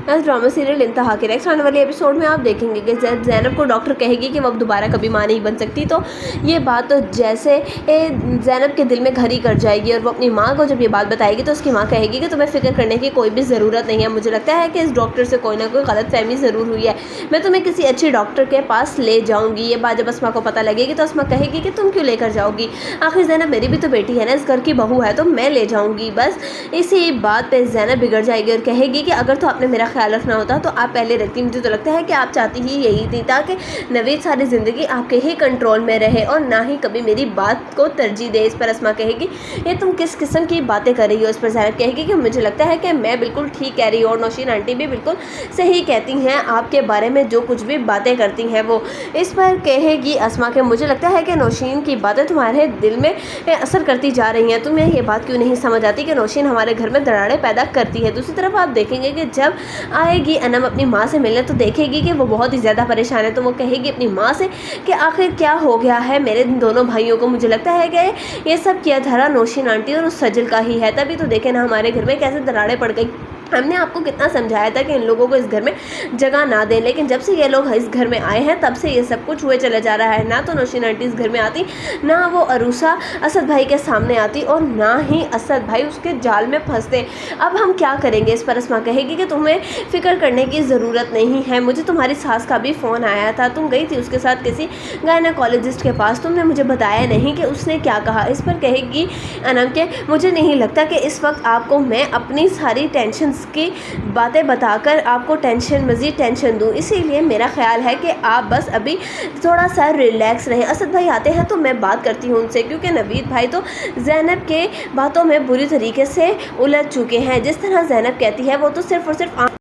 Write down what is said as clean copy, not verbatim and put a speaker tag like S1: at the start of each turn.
S1: Drama serial इंतहा के next आने वाले एपिसोड में आप देखेंगे कि ज़ैनब को डॉक्टर कहेगी कि वो अब दोबारा कभी माँ नहीं बन सकती। तो ये बात तो जैसे ज़ैनब के दिल में घर ही कर जाएगी और वो अपनी माँ को जब ये बात बताएगी तो उसकी माँ कहेगी कि तुम्हें फ़िक्र करने की कोई भी ज़रूरत नहीं है। मुझे लगता है कि इस डॉक्टर से कोई ना कोई गलतफहमी ज़रूर हुई है, मैं तुम्हें किसी अच्छी डॉक्टर के पास ले जाऊँगी। ये बात जब अस्मा को पता लगेगी तो अस्मा कहेगी कि तुम क्यों लेकर जाओगी, आखिर ज़ैनब मेरी भी तो बेटी है ना, इस घर की बहू है, तो मैं ले जाऊँगी। बस इसी बात पर ज़ैनब बिगड़ जाएगी और कहेगी कि अगर तो आपने मेरा ख्याल रखना होता तो आप पहले रखती। मुझे तो लगता है कि आप चाहती ही यही थी ताकि नवीद सारी ज़िंदगी आपके ही कंट्रोल में रहे और ना ही कभी मेरी बात को तरजीह दे। इस पर अस्मा कहेगी ये तुम किस किस्म की बातें कर रही हो। इस पर ज़ैनब कहेगी कि मुझे लगता है कि मैं बिल्कुल ठीक कह रही हूँ और नौशीन आंटी भी बिल्कुल सही कहती हैं आपके बारे में, जो कुछ भी बातें करती हैं वो। इस पर कहेगी अस्मा के मुझे लगता है कि नौशीन की बातें तुम्हारे दिल में असर करती जा रही हैं, तुम्हें ये बात क्यों नहीं समझ आती कि नौशीन हमारे घर में दरारें पैदा करती है। दूसरी तरफ आप देखेंगे कि जब आएगी अनम अपनी माँ से मिलने तो देखेगी कि वो बहुत ही ज़्यादा परेशान है। तो वो कहेगी अपनी माँ से कि आखिर क्या हो गया है मेरे दोनों भाइयों को। मुझे लगता है कि ये सब किया धरा नौशीन आंटी और उस सजल का ही है, तभी तो देखे ना हमारे घर में कैसे दरारें पड़ गई। हमने आपको कितना समझाया था कि इन लोगों को इस घर में जगह ना दें, लेकिन जब से ये लोग इस घर में आए हैं तब से ये सब कुछ हुए चला जा रहा है। ना तो नौशीन आंटी इस घर में आती, ना वो अरूसा असद भाई के सामने आती और ना ही असद भाई उसके जाल में फंसते। अब हम क्या करेंगे। इस पर अस्मा कहेगी कि तुम्हें फ़िक्र करने की ज़रूरत नहीं है, मुझे तुम्हारी सास का भी फ़ोन आया था, तुम गई थी उसके साथ किसी गायनेकोलॉजिस्ट के पास, तुमने मुझे बताया नहीं कि उसने क्या कहा। इस पर कहेगी अनम के मुझे नहीं लगता कि इस वक्त आपको मैं अपनी सारी टेंशन की बातें बताकर आपको मज़ीद टेंशन दूं, इसीलिए मेरा ख्याल है कि आप बस अभी थोड़ा सा रिलैक्स रहें। असद भाई आते हैं तो मैं बात करती हूँ उनसे, क्योंकि नवीद भाई तो ज़ैनब के बातों में बुरी तरीके से उलझ चुके हैं। जिस तरह ज़ैनब कहती है वो तो सिर्फ़ और सिर्फ